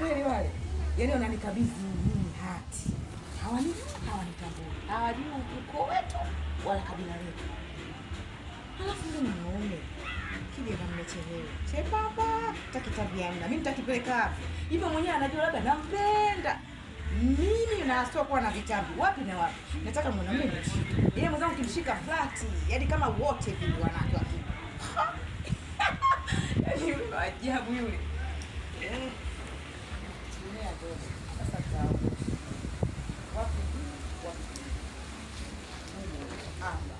matapeli wale. Yaani wananikabidhi mimi hati. Hawanitambui. Hawajui ukoo wetu wala kabila letu. Halafu mimi nione kile kama nimechelewa. Chepapa, takitabia mna. Mimi nitakipeleka wapi? Hivyo mwenyewe anajua labda nampenda. Mimi naaswa kuwa na vitambi. Wapi na wapi? Nataka mwanamume nishike. Yeye mwenzangu kimshika flati. Yaani kama wote vile wanawake wake. Yaani yule ajabu yule. Tumea dogo. Sasa tao. Wapi? Amba.